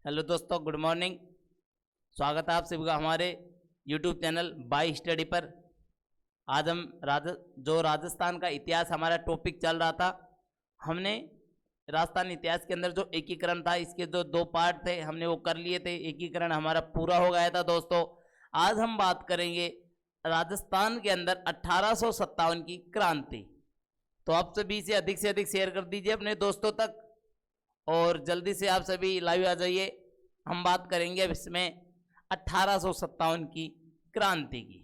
Hello दोस्तों, good morning. स्वागत है आप सभी का हमारे यूट्यूब चैनल बाय स्टडी पर। आज हम राजस्थान का इतिहास हमारा टॉपिक चल रहा था। हमने राजस्थान इतिहास के अंदर जो एकीकरण था, इसके जो दो पार्ट थे हमने वो कर लिए थे। एकीकरण हमारा पूरा हो गया था दोस्तों। आज हम बात करेंगे राजस्थान के अंदर 1857 की क्रांति। तो आप सभी से अधिक शेयर कर दीजिए अपने दोस्तों तक और जल्दी से आप सभी लाइव आ जाइए। हम बात करेंगे अब इसमें 1857 की क्रांति की।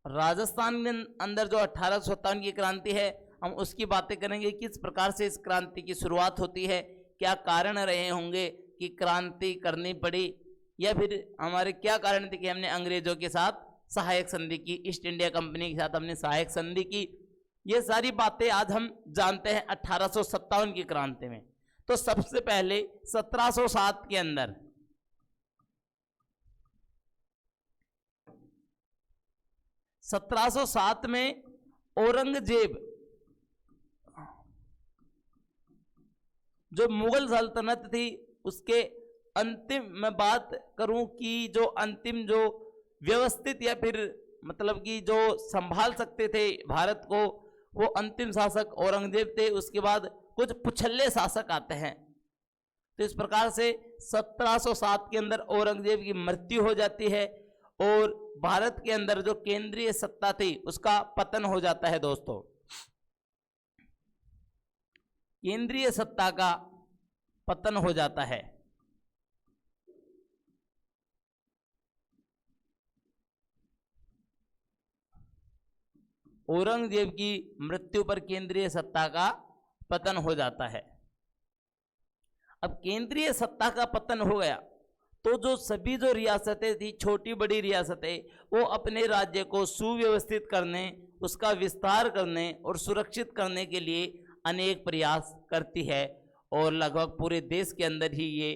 राजस्थान के अंदर जो 1857 की क्रांति है, हम उसकी बातें करेंगे। किस प्रकार से इस क्रांति की शुरुआत होती है, क्या कारण रहे होंगे कि क्रांति करनी पड़ी, या फिर हमारे क्या कारण थे कि हमने अंग्रेजों के साथ सहायक संधि की, ईस्ट इंडिया कंपनी के साथ हमने सहायक संधि की। ये सारी बातें आज हम जानते हैं 1857 की क्रांति में। तो सबसे पहले 1707 के अंदर 1707 में औरंगजेब, जो मुगल सल्तनत थी, उसके अंतिम मैं बात करूं कि जो अंतिम जो व्यवस्थित या फिर मतलब कि जो संभाल सकते थे भारत को, वो अंतिम शासक औरंगजेब थे। उसके बाद कुछ पुछल्ले शासक आते हैं। तो इस प्रकार से 1707 के अंदर औरंगजेब की मृत्यु हो जाती है और भारत के अंदर जो केंद्रीय सत्ता थी उसका पतन हो जाता है दोस्तों। केंद्रीय सत्ता का पतन हो जाता है। औरंगजेब की मृत्यु पर केंद्रीय सत्ता का पतन हो जाता है। अब केंद्रीय सत्ता का पतन हो गया तो जो सभी जो रियासतें थी, छोटी बड़ी रियासतें, वो अपने राज्य को सुव्यवस्थित करने, उसका विस्तार करने और सुरक्षित करने के लिए अनेक प्रयास करती है। और लगभग पूरे देश के अंदर ही ये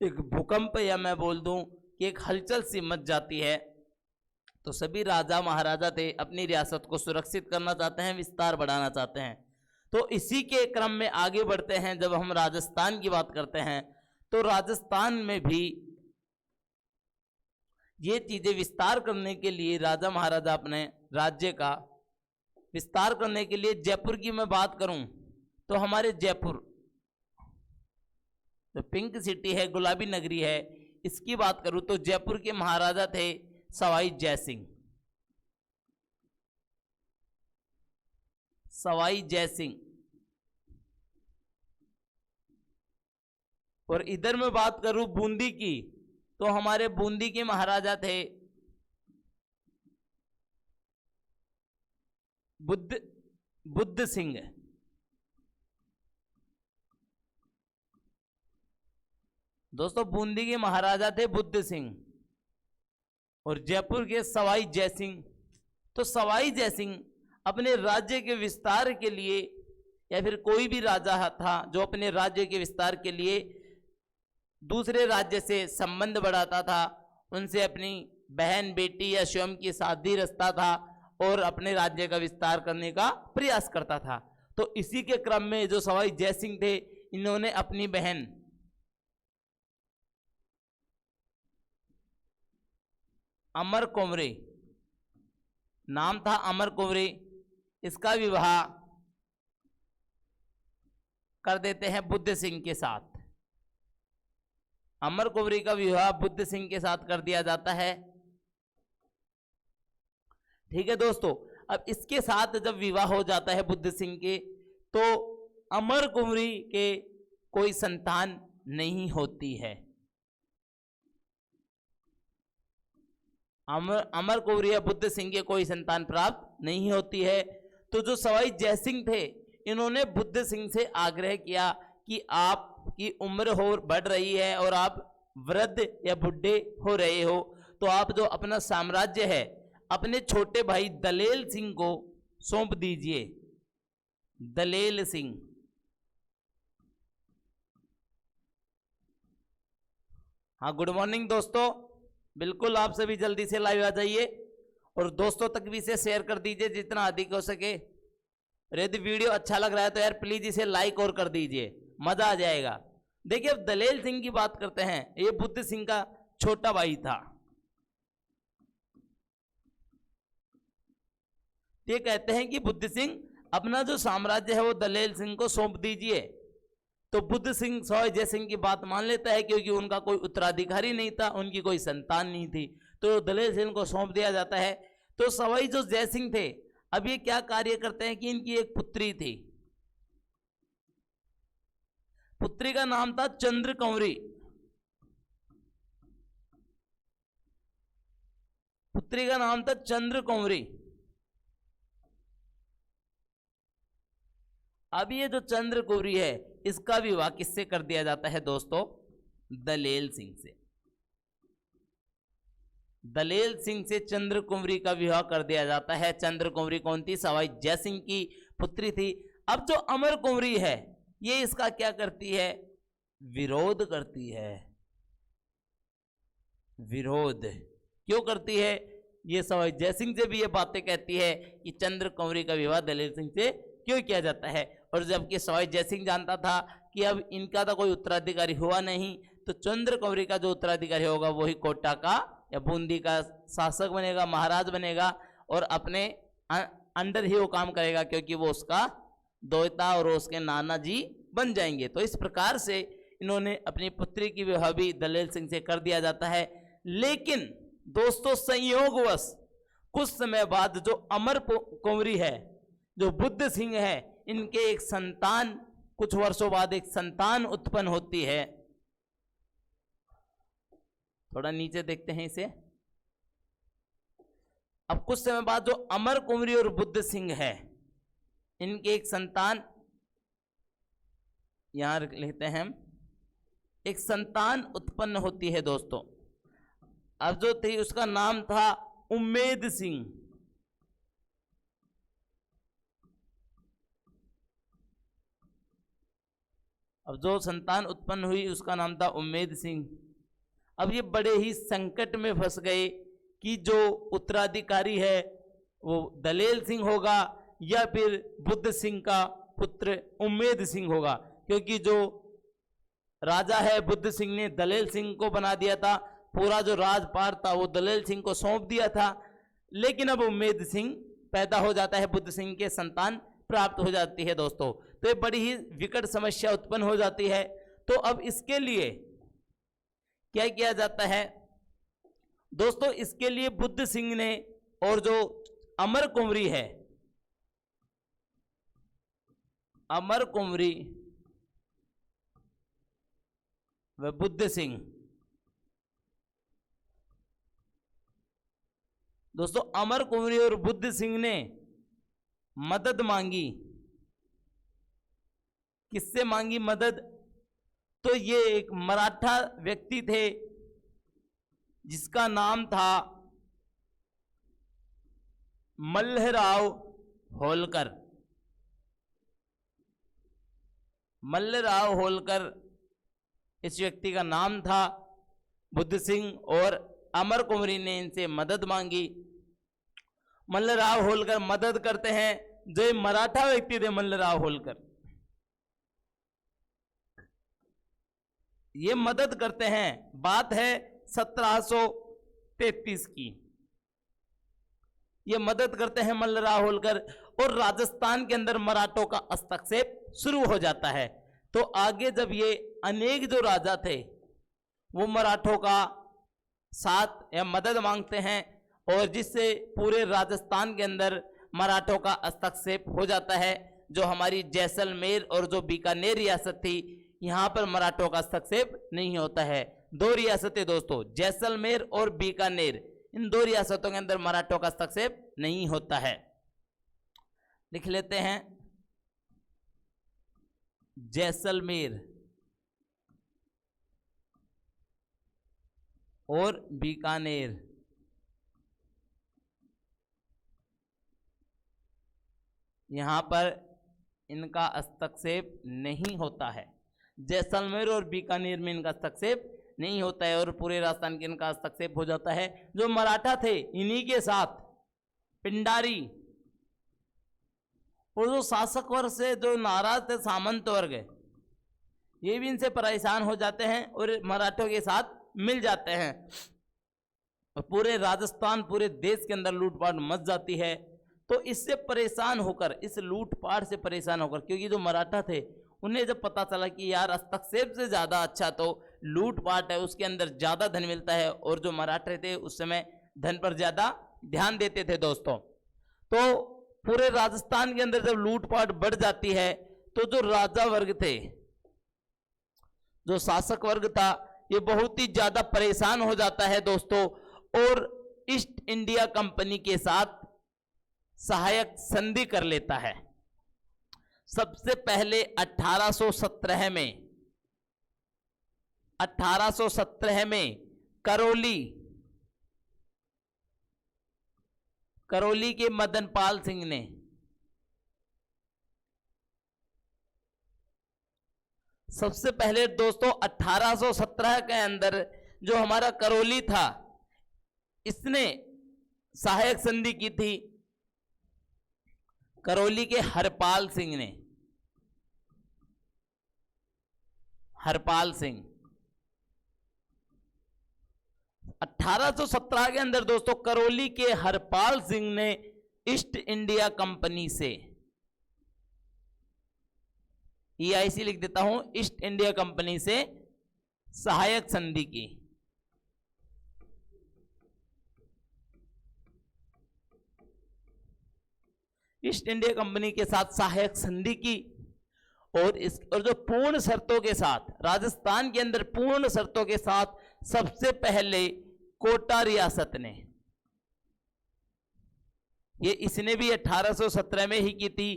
एक भूकंप, या मैं बोल दूं कि एक हलचल सी मच जाती है। तो सभी राजा महाराजा थे, अपनी रियासत को सुरक्षित करना चाहते हैं, विस्तार बढ़ाना चाहते हैं। तो इसी के क्रम में आगे बढ़ते हैं। जब हम राजस्थान की बात करते हैं तो राजस्थान में भी ये चीजें विस्तार करने के लिए राजा महाराजा अपने राज्य का विस्तार करने के लिए, जयपुर की मैं बात करूं तो हमारे जयपुर जो पिंक सिटी है, गुलाबी नगरी है, इसकी बात करूं तो जयपुर के महाराजा थे सवाई जयसिंह। सवाई जयसिंह। और इधर मैं बात करूं बूंदी की तो हमारे बूंदी के महाराजा थे बुद्ध सिंह। दोस्तों, बूंदी के महाराजा थे बुद्ध सिंह और जयपुर के सवाई जयसिंह। तो सवाई जयसिंह अपने राज्य के विस्तार के लिए, या फिर कोई भी राजा था जो अपने राज्य के विस्तार के लिए दूसरे राज्य से संबंध बढ़ाता था, उनसे अपनी बहन बेटी या स्वयं की शादी रचता था और अपने राज्य का विस्तार करने का प्रयास करता था। तो इसी के क्रम में जो सवाई जयसिंह थे, इन्होंने अपनी बहन अमर कुंवरी, नाम था अमर कुंवरी, इसका विवाह कर देते हैं बुद्ध सिंह के साथ। अमर कुंवरी का विवाह बुद्ध सिंह के साथ कर दिया जाता है। ठीक है दोस्तों। अब इसके साथ जब विवाह हो जाता है बुद्ध सिंह के, तो अमर कुंवरी के कोई संतान नहीं होती है। अमर कुंवरी या बुद्ध सिंह के कोई संतान प्राप्त नहीं होती है। तो जो सवाई जयसिंह थे, इन्होंने बुद्ध सिंह से आग्रह किया कि आपकी उम्र हो बढ़ रही है और आप वृद्ध या बुढ़े हो रहे हो, तो आप जो अपना साम्राज्य है अपने छोटे भाई दलेल सिंह को सौंप दीजिए। दलेल सिंह। हाँ, गुड मॉर्निंग दोस्तों। बिल्कुल आप सभी जल्दी से लाइव आ जाइए और दोस्तों तक भी इसे शेयर कर दीजिए जितना अधिक हो सके। यदि वीडियो अच्छा लग रहा है तो यार प्लीज इसे लाइक और कर दीजिए, मजा आ जाएगा। देखिए अब दलेल सिंह की बात करते हैं। ये बुद्ध सिंह का छोटा भाई था। ये कहते हैं कि बुद्ध सिंह अपना जो साम्राज्य है वो दलेल सिंह को सौंप दीजिए। तो बुद्ध सिंह सवाई जय सिंह की बात मान लेता है क्योंकि उनका कोई उत्तराधिकारी नहीं था, उनकी कोई संतान नहीं थी, तो दलेल सिंह को सौंप दिया जाता है। तो सवाई जो जय सिंह थे अब ये क्या कार्य करते हैं कि इनकी एक पुत्री थी, पुत्री का नाम था चंद्र कंवरी। पुत्री का नाम था चंद्र कंवरी। अब ये जो चंद्र कंवरी है इसका विवाह किससे कर दिया जाता है दोस्तों? दलेल सिंह से। दलेल सिंह से चंद्र कुंवरी का विवाह कर दिया जाता है। चंद्र कुंवरी कौन थी? सवाई जय सिंह की पुत्री थी। अब जो अमर कुंवरी है ये इसका क्या करती है? विरोध करती है। विरोध क्यों करती है? ये सवाई जय सिंह से भी ये बातें कहती है कि चंद्र कुंवरी का विवाह दलेल सिंह से क्यों किया जाता है। और जबकि सवाई जय सिंह जानता था कि अब इनका तो कोई उत्तराधिकारी हुआ नहीं, तो चंद्र कुंवरी का जो उत्तराधिकारी होगा वही कोटा का या बूंदी का शासक बनेगा, महाराज बनेगा और अपने अंडर ही वो काम करेगा क्योंकि वो उसका दोहता और उसके नाना जी बन जाएंगे। तो इस प्रकार से इन्होंने अपनी पुत्री की विवाह भी दलेल सिंह से कर दिया जाता है। लेकिन दोस्तों संयोगवश कुछ समय बाद जो अमर कुंवरी है, जो बुद्ध सिंह है, इनके एक संतान, कुछ वर्षों बाद एक संतान उत्पन्न होती है। थोड़ा नीचे देखते हैं इसे। अब कुछ समय बाद जो अमर कुंवरी और बुद्ध सिंह है इनके एक संतान, यहां लिखते हैं हम, एक संतान उत्पन्न होती है दोस्तों। अब जो थी उसका नाम था उम्मेद सिंह। अब जो संतान उत्पन्न हुई उसका नाम था उम्मेद सिंह। अब ये बड़े ही संकट में फंस गए कि जो उत्तराधिकारी है वो दलेल सिंह होगा या फिर बुद्ध सिंह का पुत्र उम्मेद सिंह होगा, क्योंकि जो राजा है बुद्ध सिंह ने दलेल सिंह को बना दिया था, पूरा जो राजपाट था वो दलेल सिंह को सौंप दिया था। लेकिन अब उम्मेद सिंह पैदा हो जाता है, बुद्ध सिंह के संतान प्राप्त हो जाती है दोस्तों। तो ये बड़ी ही विकट समस्या उत्पन्न हो जाती है। तो अब इसके लिए क्या किया जाता है दोस्तों? इसके लिए बुद्ध सिंह ने और जो अमर कुंवरी है, अमर कुंवरी व बुद्ध सिंह, दोस्तों अमर कुंवरी और बुद्ध सिंह ने मदद मांगी। किससे मांगी मदद? तो ये एक मराठा व्यक्ति थे जिसका नाम था मल्लराव होलकर। मल्लराव होलकर इस व्यक्ति का नाम था। बुद्ध सिंह और अमर कुंवरी ने इनसे मदद मांगी। मल्लराव होलकर मदद करते हैं। जो ये मराठा व्यक्ति थे मल्लराव होलकर, ये मदद करते हैं। बात है 1733 की। ये मदद करते हैं मल्लराव होलकर और राजस्थान के अंदर मराठों का हस्तक्षेप शुरू हो जाता है। तो आगे जब ये अनेक जो राजा थे वो मराठों का साथ या मदद मांगते हैं और जिससे पूरे राजस्थान के अंदर मराठों का हस्तक्षेप हो जाता है। जो हमारी जैसलमेर और जो बीकानेर रियासत थी यहां पर मराठों का हस्तक्षेप नहीं होता है। दो रियासतें दोस्तों, जैसलमेर और बीकानेर, इन दो रियासतों के अंदर मराठों का हस्तक्षेप नहीं होता है। लिख लेते हैं जैसलमेर और बीकानेर, यहां पर इनका हस्तक्षेप नहीं होता है। जैसलमेर और बीकानेर में इनका हस्तक्षेप नहीं होता है और पूरे राजस्थान के इनका हस्तक्षेप हो जाता है। जो मराठा थे इन्हीं के साथ पिंडारी और जो शासक वर्ग से जो नाराज थे सामंत वर्ग, ये भी इनसे परेशान हो जाते हैं और मराठों के साथ मिल जाते हैं और पूरे राजस्थान पूरे देश के अंदर लूटपाट मच जाती है। तो इससे परेशान होकर, इस लूटपाट से परेशान होकर, क्योंकि जो मराठा थे उन्हें जब पता चला कि यार हस्तक्षेप से ज़्यादा अच्छा तो लूटपाट है, उसके अंदर ज़्यादा धन मिलता है, और जो मराठे थे उस समय धन पर ज़्यादा ध्यान देते थे दोस्तों। तो पूरे राजस्थान के अंदर जब लूटपाट बढ़ जाती है तो जो राजा वर्ग थे, जो शासक वर्ग था, ये बहुत ही ज़्यादा परेशान हो जाता है दोस्तों और ईस्ट इंडिया कंपनी के साथ सहायक संधि कर लेता है। सबसे पहले 1817 में करौली के मदन पाल सिंह ने सबसे पहले दोस्तों 1817 के अंदर जो हमारा करौली था, इसने सहायक संधि की थी करौली के हरपाल सिंह ने। हरपाल सिंह 1817 के अंदर दोस्तों करौली के हरपाल सिंह ने ईस्ट इंडिया कंपनी से, EIC लिख देता हूं, ईस्ट इंडिया कंपनी से सहायक संधि की। ईस्ट इंडिया कंपनी के साथ सहायक संधि की और जो पूर्ण शर्तों के साथ, राजस्थान के अंदर पूर्ण शर्तों के साथ सबसे पहले कोटा रियासत ने, ये इसने भी 1817 में ही की थी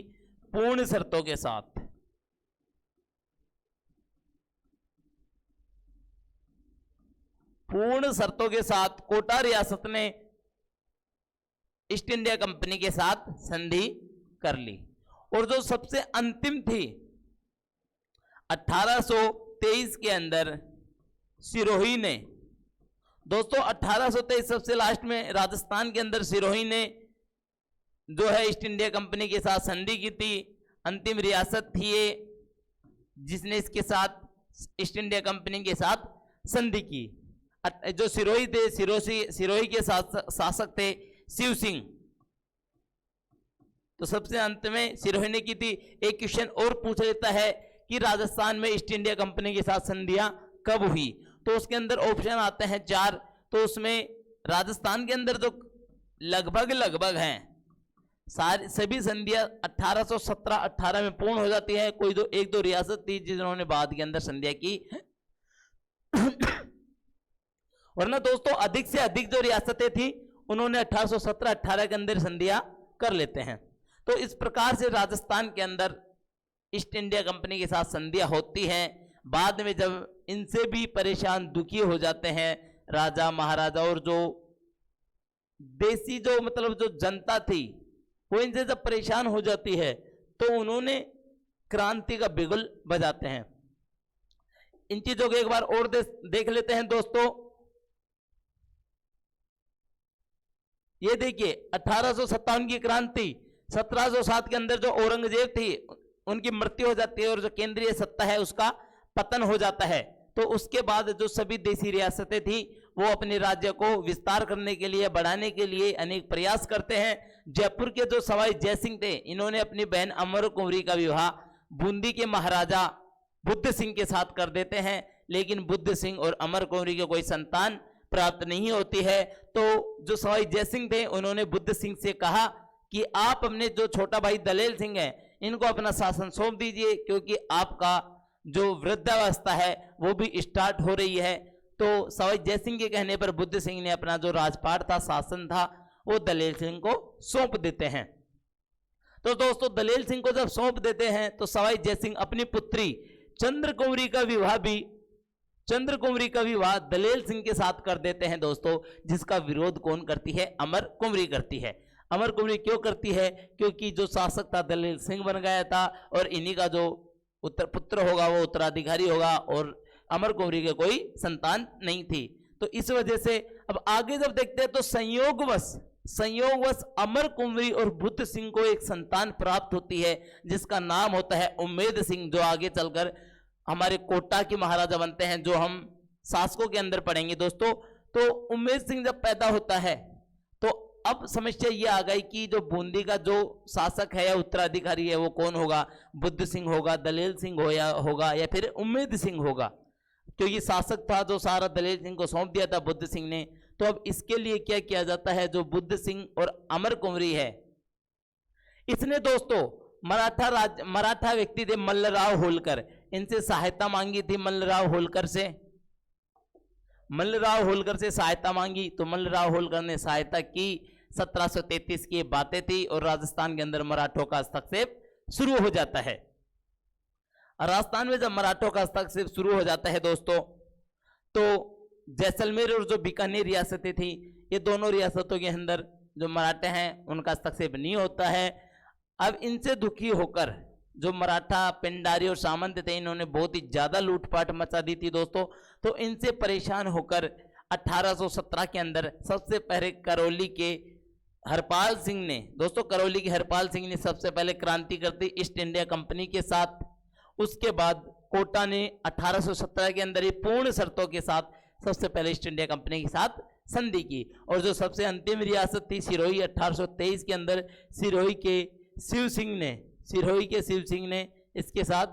पूर्ण शर्तों के साथ। पूर्ण शर्तों के साथ कोटा रियासत ने ईस्ट इंडिया कंपनी के साथ संधि कर ली। और जो सबसे अंतिम थी 1823 के अंदर सिरोही ने, दोस्तों 1823 सबसे लास्ट में राजस्थान के अंदर सिरोही ने जो है ईस्ट इंडिया कंपनी के साथ संधि की थी। अंतिम रियासत थी ये जिसने इसके साथ ईस्ट इंडिया कंपनी के साथ संधि की। जो सिरोही थे, सिरोही के शासक थे शिव सिंह। तो सबसे अंत में सिरोही ने की थी। एक क्वेश्चन और पूछ लेता है कि राजस्थान में ईस्ट इंडिया कंपनी के साथ संधियां कब हुई, तो उसके अंदर ऑप्शन आते हैं 4। तो उसमें राजस्थान के अंदर जो लगभग हैं सारी सभी संधियां 1817-18 में पूर्ण हो जाती है। कोई दो एक दो रियासत थी जिन्होंने बाद के अंदर संधियां की वरना दोस्तों अधिक से अधिक जो रियासतें थी उन्होंने 1817-18 के अंदर संधियां कर लेते हैं। तो इस प्रकार से राजस्थान के अंदर ईस्ट इंडिया कंपनी के साथ संधियां होती हैं। बाद में जब इनसे भी परेशान दुखी हो जाते हैं राजा महाराजा और जो देसी जो मतलब जो जनता थी वो इनसे जब परेशान हो जाती है तो उन्होंने क्रांति का बिगुल बजाते हैं। इन चीजों को एक बार और देख लेते हैं दोस्तों। ये देखिए 1857 की क्रांति, 1707 के अंदर जो औरंगजेब थी उनकी मृत्यु हो जाती है और जो केंद्रीय सत्ता है उसका पतन हो जाता है। तो उसके बाद जो सभी देसी रियासतें थी वो अपने राज्य को विस्तार करने के लिए, बढ़ाने के लिए अनेक प्रयास करते हैं। जयपुर के जो सवाई जयसिंह थे इन्होंने अपनी बहन अमर कुंवरी का विवाह बूंदी के महाराजा बुद्ध सिंह के साथ कर देते हैं, लेकिन बुद्ध सिंह और अमर कुंवरी को कोई संतान प्राप्त नहीं होती है। तो जो सवाई जयसिंह थे उन्होंने बुद्ध सिंह से कहा कि आप अपने जो छोटा भाई दलेल सिंह है इनको अपना शासन सौंप दीजिए, क्योंकि आपका जो वृद्धावस्था है वो भी स्टार्ट हो रही है। तो सवाई जयसिंह के कहने पर बुद्ध सिंह ने अपना जो राजपाट था, शासन था, वो दलेल सिंह को सौंप देते हैं। तो दोस्तों दलेल सिंह को जब सौंप देते हैं तो सवाई जयसिंह अपनी पुत्री चंद्र कुंवरी का विवाह दलेल सिंह के साथ कर देते हैं दोस्तों, जिसका विरोध कौन करती है? अमर कुंवरी करती है। अमर कुंवरी क्यों करती है? क्योंकि जो शासक था दलेल सिंह बन गया था और इन्हीं का जो पुत्र होगा वो उत्तराधिकारी होगा और अमर कुंवरी के कोई संतान नहीं थी। तो इस वजह से अब आगे जब देखते हैं तो संयोगवश अमर कुंवरी और बुद्ध सिंह को एक संतान प्राप्त होती है जिसका नाम होता है उम्मेद सिंह, जो आगे चलकर हमारे कोटा के महाराजा बनते हैं, जो हम शासकों के अंदर पढ़ेंगे दोस्तों। तो उम्मेद सिंह जब पैदा होता है तो अब समस्या ये आ गई कि जो बूंदी का जो शासक है या उत्तराधिकारी है वो कौन होगा, बुद्ध सिंह होगा, दलेल सिंह होगा या फिर उम्मेद सिंह होगा, क्योंकि शासक था जो सारा दलेल सिंह को सौंप दिया था बुद्ध सिंह ने। तो अब इसके लिए क्या किया जाता है, जो बुद्ध सिंह और अमर कुंवरी है, इसने दोस्तों मराठा व्यक्ति थे मल्लराव होलकर, इनसे सहायता मांगी थी मल्लराव होलकर से सहायता मांगी। तो मल्लराव होलकर ने सहायता की। 1733 की बातें थी और राजस्थान के अंदर मराठों का हस्तक्षेप शुरू हो जाता है। राजस्थान में जब मराठों का हस्तक्षेप शुरू हो जाता है दोस्तों, तो जैसलमेर और जो बीकानेर रियासतें थी, ये दोनों रियासतों के अंदर जो मराठे हैं उनका हस्तक्षेप नहीं होता है। अब इनसे दुखी होकर जो मराठा पिंडारी और सामंत थे, इन्होंने बहुत ही ज्यादा लूटपाट मचा दी थी दोस्तों। तो इनसे परेशान होकर 1817 के अंदर सबसे पहले करौली के हरपाल सिंह ने, दोस्तों करौली के हरपाल सिंह ने सबसे पहले क्रांति कर दी ईस्ट इंडिया कंपनी के साथ। उसके बाद कोटा ने 1817 के अंदर ही पूर्ण शर्तों के साथ सबसे पहले ईस्ट इंडिया कंपनी के साथ संधि की। और जो सबसे अंतिम रियासत थी सिरोही, 1823 के अंदर सिरोही के शिव सिंह ने इसके साथ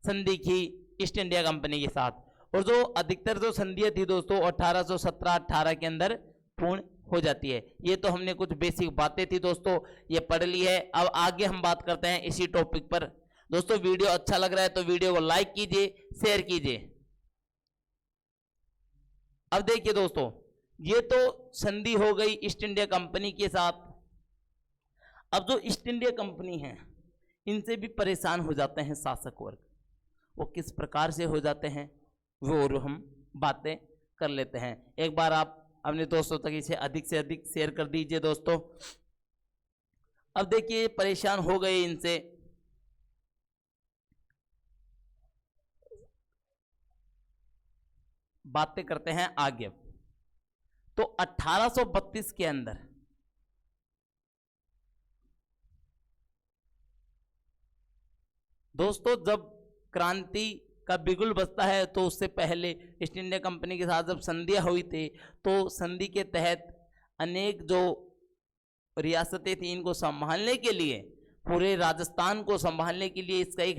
संधि की ईस्ट इंडिया कंपनी के साथ। और जो अधिकतर जो संधियां थी दोस्तों 1817-18 के अंदर पूर्ण हो जाती है। ये तो हमने कुछ बेसिक बातें थी दोस्तों, ये पढ़ ली है। अब आगे हम बात करते हैं इसी टॉपिक पर। दोस्तों वीडियो अच्छा लग रहा है तो वीडियो को लाइक कीजिए, शेयर कीजिए। अब देखिए दोस्तों, ये तो संधि हो गई ईस्ट इंडिया कंपनी के साथ। अब जो ईस्ट इंडिया कंपनी है, इनसे भी परेशान हो जाते हैं शासक वर्ग। वो किस प्रकार से हो जाते हैं वो और हम बातें कर लेते हैं। एक बार आप अपने दोस्तों तक इसे अधिक से अधिक शेयर कर दीजिए दोस्तों। अब देखिए परेशान हो गए इनसे। बातें करते हैं आगे। तो 1832 के अंदर दोस्तों जब क्रांति का बिगुल बजता है, तो उससे पहले ईस्ट इंडिया कंपनी के साथ जब संधियां हुई थी, तो संधि के तहत अनेक जो रियासतें थी, इनको संभालने के लिए, पूरे राजस्थान को संभालने के लिए इसका एक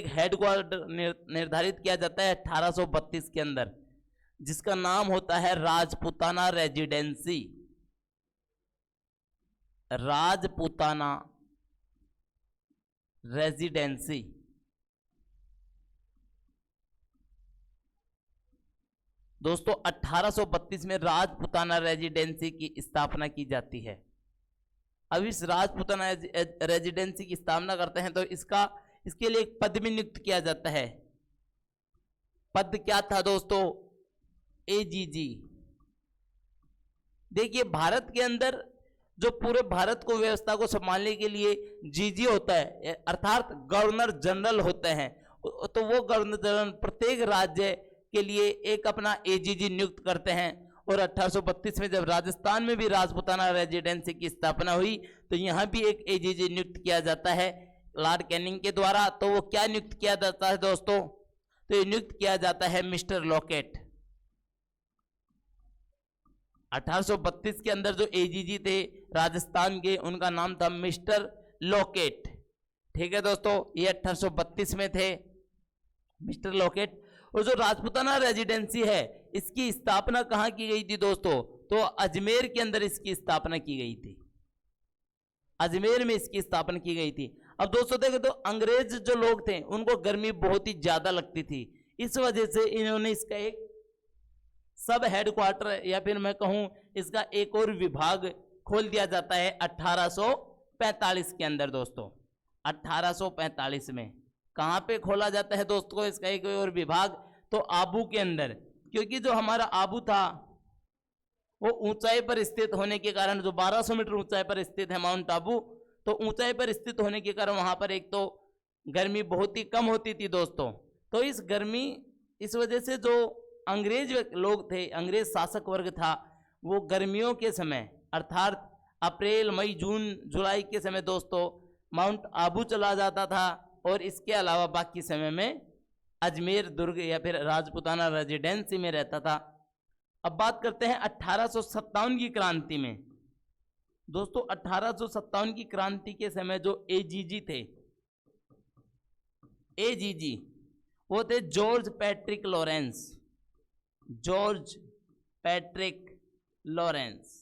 हेडक्वार्टर निर्धारित किया जाता है 1832 के अंदर, जिसका नाम होता है राजपूताना रेजिडेंसी। दोस्तों 1832 में राजपूताना रेजिडेंसी की स्थापना की जाती है। अब इस राजपूताना रेजिडेंसी की स्थापना करते हैं तो इसके लिए एक पद भी नियुक्त किया जाता है। पद क्या था दोस्तों? एजीजी। देखिए भारत के अंदर जो पूरे भारत को व्यवस्था को संभालने के लिए जीजी होता है, अर्थात गवर्नर जनरल होते हैं, तो वो गवर्नर जनरल प्रत्येक राज्य के लिए एक अपना एजीजी नियुक्त करते हैं। और 1832 में जब राजस्थान में भी राजपूताना रेजिडेंसी की स्थापना हुई, तो यहाँ भी एक एजीजी नियुक्त किया जाता है लॉर्ड कैनिंग के द्वारा। तो वो क्या नियुक्त किया जाता है दोस्तों? तो ये नियुक्त किया जाता है मिस्टर लॉकेट। 1832 के अंदर जो एजीजी थे राजस्थान के, उनका नाम था मिस्टर लॉकेट। ठीक है दोस्तों, ये 1832 में थे मिस्टर लॉकेट। और जो राजपूताना रेजिडेंसी है, इसकी स्थापना कहाँ की गई थी दोस्तों? तो अजमेर के अंदर इसकी स्थापना की गई थी। अजमेर में इसकी स्थापना की गई थी। अब दोस्तों देखें तो अंग्रेज जो लोग थे उनको गर्मी बहुत ही ज्यादा लगती थी, इस वजह से इन्होंने इसका एक सब हेडक्वार्टर या फिर मैं कहूं इसका एक और विभाग खोल दिया जाता है 1845 के अंदर। दोस्तों 1845 में कहां पे खोला जाता है दोस्तों इसका एक और विभाग? तो आबू के अंदर, क्योंकि जो हमारा आबू था वो ऊंचाई पर स्थित होने के कारण, जो 1200 मीटर ऊंचाई पर स्थित है माउंट आबू, तो ऊंचाई पर स्थित होने के कारण वहां पर एक तो गर्मी बहुत ही कम होती थी दोस्तों, तो इस गर्मी, इस वजह से जो अंग्रेज लोग थे, अंग्रेज शासक वर्ग था, वो गर्मियों के समय अर्थात अप्रैल मई जून जुलाई के समय दोस्तों माउंट आबू चला जाता था, और इसके अलावा बाकी समय में अजमेर दुर्ग या फिर राजपुताना रेजिडेंसी में रहता था। अब बात करते हैं 1857 की क्रांति में। दोस्तों 1857 की क्रांति के समय जो एजीजी थे, एजीजी वो थे George Patrick Lawrence, George Patrick Lawrence.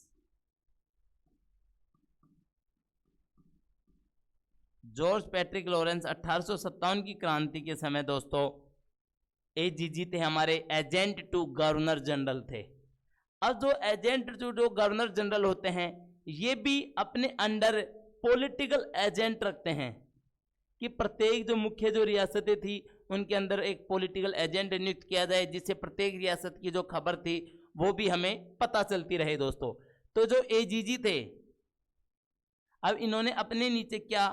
George Patrick Lawrence 1857 की क्रांति के समय दोस्तों एजीजी थे, हमारे एजेंट टू गवर्नर जनरल थे। अब जो एजेंट टू जो गवर्नर जनरल होते हैं, ये भी अपने अंडर पॉलिटिकल एजेंट रखते हैं, कि प्रत्येक जो मुख्य जो रियासतें थी उनके अंदर एक पॉलिटिकल एजेंट नियुक्त किया जाए, जिससे प्रत्येक रियासत की जो खबर थी वो भी हमें पता चलती रहे दोस्तों। तो जो एजीजी थे, अब इन्होंने अपने नीचे क्या,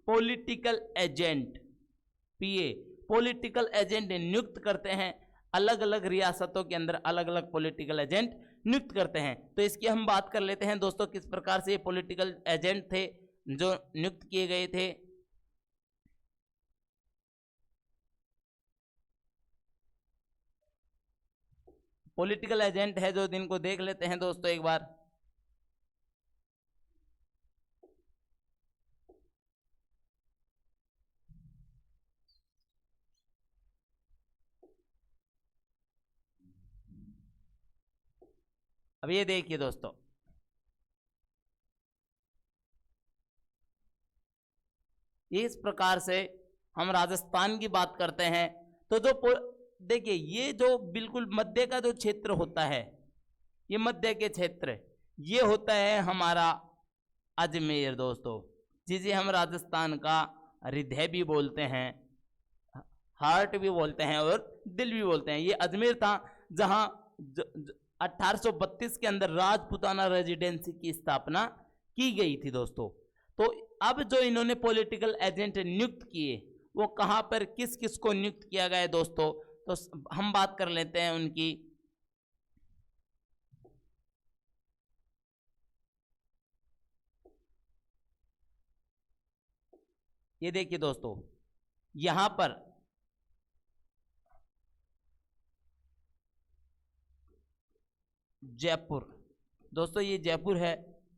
पॉलिटिकल एजेंट, पीए, पॉलिटिकल एजेंट नियुक्त करते हैं। अलग अलग रियासतों के अंदर अलग अलग पॉलिटिकल एजेंट नियुक्त करते हैं। तो इसकी हम बात कर लेते हैं दोस्तों, किस प्रकार से ये पॉलिटिकल एजेंट थे जो नियुक्त किए गए थे। पॉलिटिकल एजेंट है जो दिन को देख लेते हैं दोस्तों एक बार। अब ये देखिए दोस्तों, इस प्रकार से हम राजस्थान की बात करते हैं। तो जो देखिए, ये जो बिल्कुल मध्य का जो क्षेत्र होता है, ये मध्य के क्षेत्र, ये होता है हमारा अजमेर दोस्तों, जिसे हम राजस्थान का हृदय भी बोलते हैं, हार्ट भी बोलते हैं और दिल भी बोलते हैं। ये अजमेर था जहां 1832 के अंदर राजपुताना रेजिडेंसी की स्थापना की गई थी दोस्तों। तो अब जो इन्होंने पॉलिटिकल एजेंट नियुक्त किए, वो कहां पर किस किस को नियुक्त किया गया है दोस्तों, तो हम बात कर लेते हैं उनकी। ये देखिए दोस्तों, यहां पर जयपुर, दोस्तों ये जयपुर है।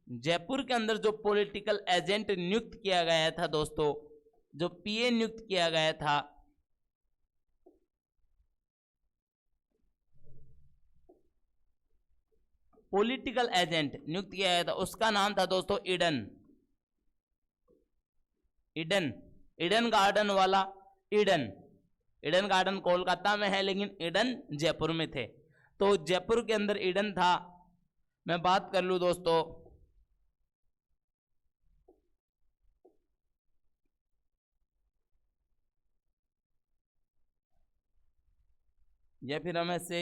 जयपुर के अंदर जो पॉलिटिकल एजेंट नियुक्त किया गया था दोस्तों, जो पीए नियुक्त किया गया था, पॉलिटिकल एजेंट नियुक्त किया गया था, उसका नाम था दोस्तों ईडन। ईडन, ईडन गार्डन वाला ईडन। ईडन गार्डन कोलकाता में है, लेकिन ईडन जयपुर में थे। तो जयपुर के अंदर ईडन था। मैं बात कर लूं दोस्तों, या फिर हम ऐसे,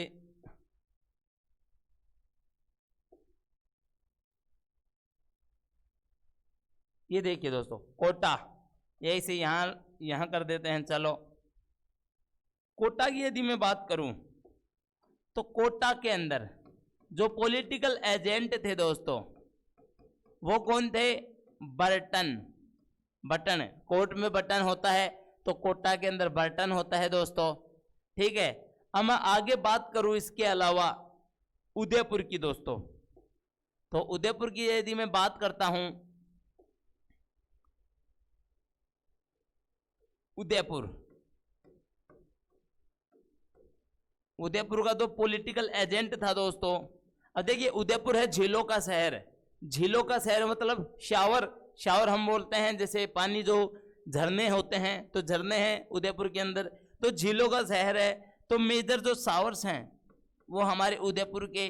ये देखिए दोस्तों कोटा, यही से यहां कर देते हैं। चलो, कोटा की यदि मैं बात करूं, तो कोटा के अंदर जो पॉलिटिकल एजेंट थे दोस्तों, वो कौन थे, बर्टन। बटन, कोर्ट में बटन होता है, तो कोटा के अंदर बर्टन होता है दोस्तों। ठीक है, अब मैं आगे बात करूं इसके अलावा उदयपुर की दोस्तों, तो उदयपुर की यदि मैं बात करता हूं, उदयपुर, उदयपुर का तो पॉलिटिकल एजेंट था दोस्तों। अब देखिए, उदयपुर है झीलों का शहर। झीलों का शहर मतलब शावर, शावर हम बोलते हैं, जैसे पानी जो झरने होते हैं, तो झरने हैं उदयपुर के अंदर, तो झीलों का शहर है। तो मेजर जो शावर्स हैं वो हमारे उदयपुर के,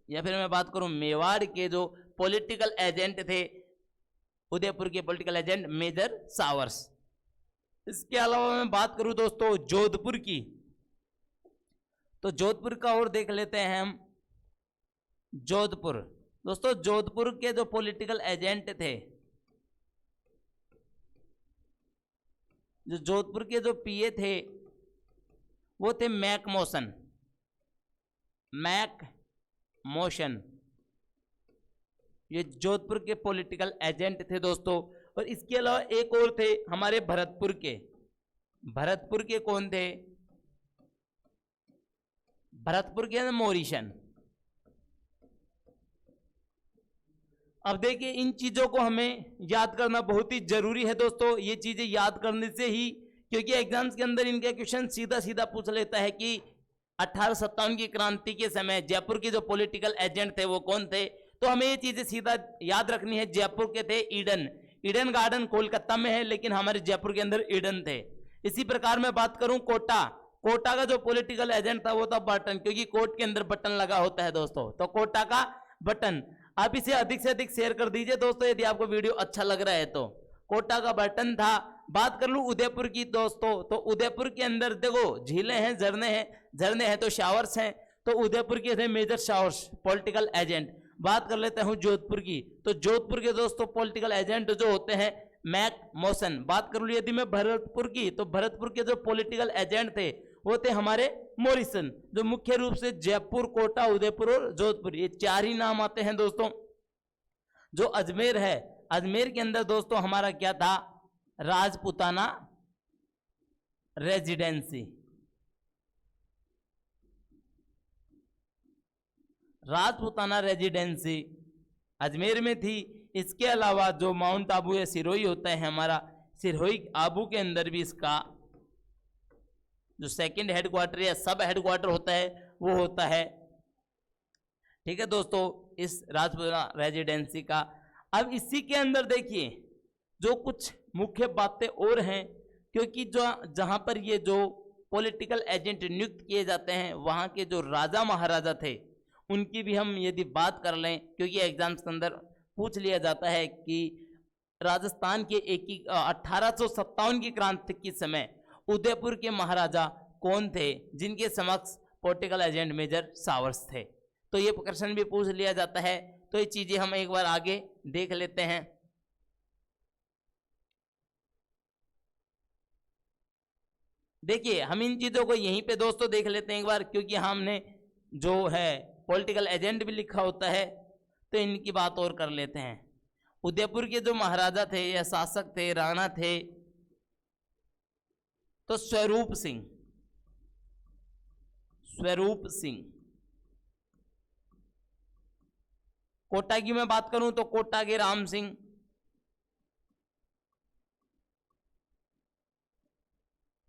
या फिर मैं बात करूं मेवाड़ के जो पॉलिटिकल एजेंट थे, उदयपुर के पॉलिटिकल एजेंट मेजर शावर्स। इसके अलावा मैं बात करूं दोस्तों जोधपुर की, तो जोधपुर का और देख लेते हैं हम। जोधपुर दोस्तों, जोधपुर के जो पॉलिटिकल एजेंट थे, जो जोधपुर के जो पीए थे, वो थे मैक मोशन, मैक मोशन। ये जोधपुर के पॉलिटिकल एजेंट थे दोस्तों। और इसके अलावा एक और थे हमारे भरतपुर के। भरतपुर के कौन थे? भरतपुर के मोरिशन। अब देखिए इन चीजों को हमें याद करना बहुत ही जरूरी है दोस्तों। ये चीजें याद करने से ही, क्योंकि एग्जाम्स के अंदर इनका क्वेश्चन सीधा सीधा पूछ लेता है कि 1857 की क्रांति के समय जयपुर के जो पॉलिटिकल एजेंट थे वो कौन थे। तो हमें ये चीजें सीधा याद रखनी है। जयपुर के थे ईडन। ईडन गार्डन कोलकाता में है, लेकिन हमारे जयपुर के अंदर ईडन थे। इसी प्रकार मैं बात करूं कोटा, कोटा का जो पॉलिटिकल एजेंट था वो था बटन, क्योंकि कोट के अंदर बटन लगा होता है दोस्तों। तो कोटा का बटन। आप इसे अधिक से अधिक शेयर कर दीजिए दोस्तों यदि आपको वीडियो अच्छा लग रहा है तो। कोटा का बटन था। बात कर लूं उदयपुर की दोस्तों, तो उदयपुर के अंदर देखो झीलें हैं, झरने हैं, झरने हैं तो शावर्स हैं। तो उदयपुर के थे मेजर शावर्स पॉलिटिकल एजेंट। बात कर लेते हूं जोधपुर की, तो जोधपुर के दोस्तों पॉलिटिकल एजेंट जो होते हैं मैक मोशन। बात कर लूं यदि मैं भरतपुर की, तो भरतपुर के जो पॉलिटिकल एजेंट थे वो थे हमारे मोरिसन, जो मुख्य रूप से जयपुर, कोटा, उदयपुर और जोधपुर, ये चार ही नाम आते हैं दोस्तों। जो अजमेर है, अजमेर के अंदर दोस्तों हमारा क्या था? राजपूताना रेजिडेंसी। राजपूताना रेजिडेंसी अजमेर में थी। इसके अलावा जो माउंट आबू या सिरोही होता है हमारा, सिरोही आबू के अंदर भी इसका जो सेकंड हेडक्वार्टर या सब हेडक्वार्टर होता है वो होता है। ठीक है दोस्तों, इस राजपूताना रेजिडेंसी का। अब इसी के अंदर देखिए जो कुछ मुख्य बातें और हैं, क्योंकि जो जहां पर ये जो पॉलिटिकल एजेंट नियुक्त किए जाते हैं वहां के जो राजा महाराजा थे उनकी भी हम यदि बात कर लें, क्योंकि एग्जाम्स के अंदर पूछ लिया जाता है कि राजस्थान के 1857 की क्रांति के समय उदयपुर के महाराजा कौन थे जिनके समक्ष पॉलिटिकल एजेंट मेजर शावर्स थे। तो ये क्वेश्चन भी पूछ लिया जाता है। तो ये चीजें हम एक बार आगे देख लेते हैं। देखिए हम इन चीजों को यहीं पे दोस्तों देख लेते हैं एक बार, क्योंकि हमने जो है पॉलिटिकल एजेंट भी लिखा होता है, तो इनकी बात और कर लेते हैं। उदयपुर के जो महाराजा थे या शासक थे, राणा थे, तो स्वरूप सिंह, स्वरूप सिंह। कोटा की मैं बात करूं तो कोटा के राम सिंह।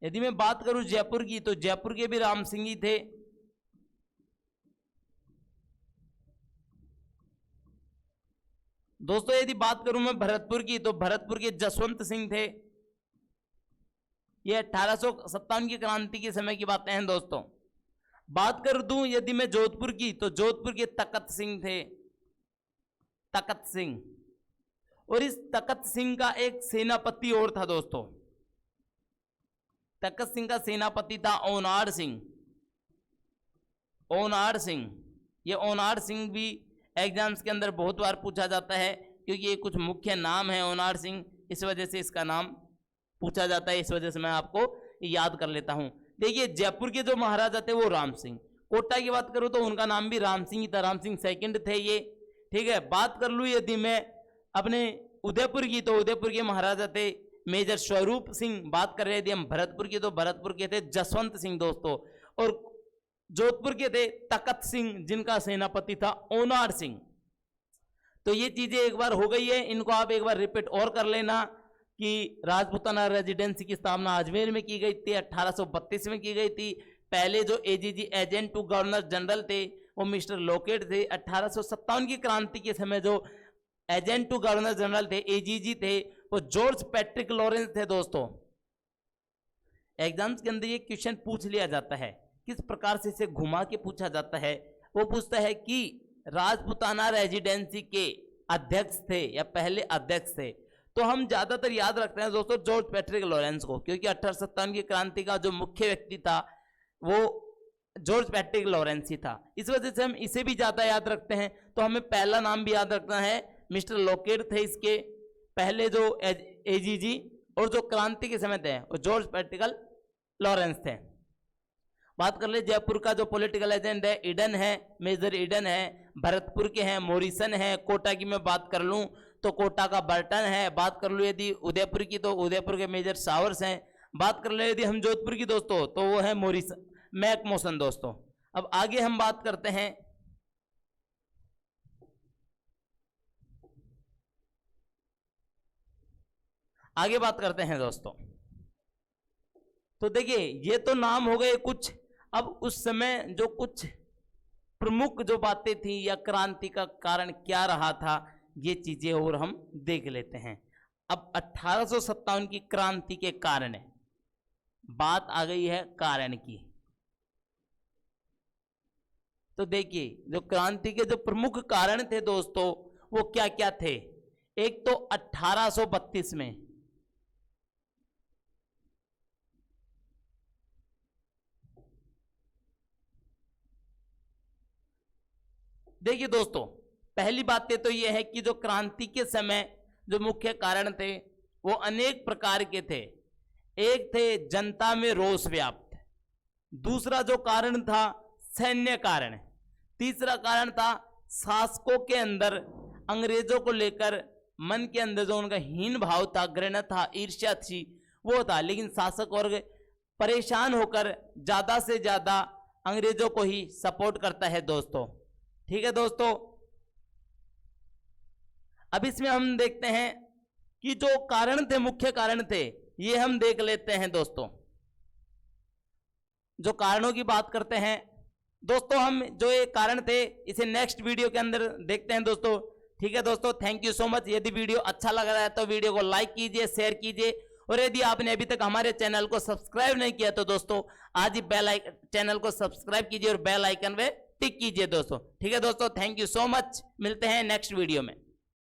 यदि मैं बात करूं जयपुर की, तो जयपुर के भी राम सिंह ही थे। दोस्तों यदि बात करूं मैं भरतपुर की, तो भरतपुर के जसवंत सिंह थे। ये 1857 की क्रांति के समय की बातें हैं दोस्तों। बात कर दूं यदि मैं जोधपुर की, तो जोधपुर के तकत सिंह थे, तकत सिंह। और इस तकत सिंह का एक सेनापति और था दोस्तों। तकत सिंह का सेनापति था ओनार सिंह, ओनार सिंह। ये ओनार सिंह भी एग्जाम्स के अंदर बहुत बार पूछा जाता है, क्योंकि ये कुछ मुख्य नाम है ओनार सिंह, इस वजह से इसका नाम पूछा जाता है। इस वजह से मैं आपको याद कर लेता हूं। देखिए जयपुर के जो महाराजा थे वो राम सिंह। कोटा की बात करूं तो उनका नाम भी राम सिंह ही था, राम सिंह सेकंड थे ये। ठीक है, बात कर लूं यदि मैं अपने उदयपुर की, तो उदयपुर के महाराजा थे मेजर स्वरूप सिंह। बात कर रहे थे हम भरतपुर की, तो भरतपुर के थे जसवंत सिंह दोस्तों। और जोधपुर के थे तकत सिंह, जिनका सेनापति था ओनार सिंह। तो ये चीजें एक बार हो गई है, इनको आप एक बार रिपीट और कर लेना कि राजपूताना रेजिडेंसी की स्थापना अजमेर में की गई थी, 1832 में की गई थी। पहले जो AGG agent to governor general थे वो मिस्टर लोकेट थे। 1857 की क्रांति के समय जो एजेंट टू गवर्नर जनरल थे, एजीजी थे, वो जॉर्ज पैट्रिक लॉरेंस थे दोस्तों। एग्जाम्स के अंदर ये क्वेश्चन पूछ लिया जाता है, किस प्रकार से इसे घुमा के पूछा जाता है। वो पूछता है कि राजपूताना रेजिडेंसी के अध्यक्ष थे या पहले अध्यक्ष थे। तो हम ज्यादातर याद रखते हैं दोस्तों जॉर्ज पैट्रिक लॉरेंस को, क्योंकि 1857 की क्रांति का जो मुख्य व्यक्ति था वो जॉर्ज पैट्रिक लॉरेंस ही था। इस वजह से हम इसे भी ज्यादा याद रखते हैं। तो हमें पहला नाम भी याद रखना है, मिस्टर लोकेट थे इसके पहले जो एजीजी, और जो क्रांति के समय थे वो जॉर्ज पैट्रिक लॉरेंस थे। बात कर ले जयपुर का जो पॉलिटिकल एजेंट है ईडन है, मेजर ईडन है। भरतपुर के हैं मॉरिसन है। कोटा की मैं बात कर लूं तो कोटा का बर्टन है। बात कर लूं यदि उदयपुर की तो उदयपुर के मेजर सावर्स हैं। बात कर ले यदि हम जोधपुर की दोस्तों तो वो है मॉरिसन मैकमोसन दोस्तों। अब आगे हम बात करते हैं, आगे बात करते हैं दोस्तों। तो देखिए ये तो नाम हो गए कुछ। अब उस समय जो कुछ प्रमुख जो बातें थी या क्रांति का कारण क्या रहा था, ये चीजें और हम देख लेते हैं। अब 1857 की क्रांति के कारण बात आ गई है कारण की। तो देखिए जो क्रांति के जो प्रमुख कारण थे दोस्तों वो क्या क्या थे। एक तो 1832 में देखिए दोस्तों, पहली बातें तो यह है कि जो क्रांति के समय जो मुख्य कारण थे वो अनेक प्रकार के थे। एक थे जनता में रोष व्याप्त, दूसरा जो कारण था सैन्य कारण, तीसरा कारण था शासकों के अंदर अंग्रेजों को लेकर मन के अंदर जो उनका हीन भाव था, घृणा था, ईर्ष्या थी वो था। लेकिन शासक वर्ग परेशान होकर ज्यादा से ज्यादा अंग्रेजों को ही सपोर्ट करता है दोस्तों। ठीक है दोस्तों, अब इसमें हम देखते हैं कि जो कारण थे, मुख्य कारण थे, ये हम देख लेते हैं दोस्तों। जो कारणों की बात करते हैं दोस्तों, हम जो ये कारण थे इसे नेक्स्ट वीडियो के अंदर देखते हैं दोस्तों। ठीक है दोस्तों, थैंक यू सो मच। यदि वीडियो अच्छा लग रहा है तो वीडियो को लाइक कीजिए, शेयर कीजिए, और यदि आपने अभी तक हमारे चैनल को सब्सक्राइब नहीं किया तो दोस्तों आज ही चैनल को सब्सक्राइब कीजिए और बेल आइकन पे टिक कीजिए दोस्तों। ठीक है दोस्तों, थैंक यू सो मच। मिलते हैं नेक्स्ट वीडियो में।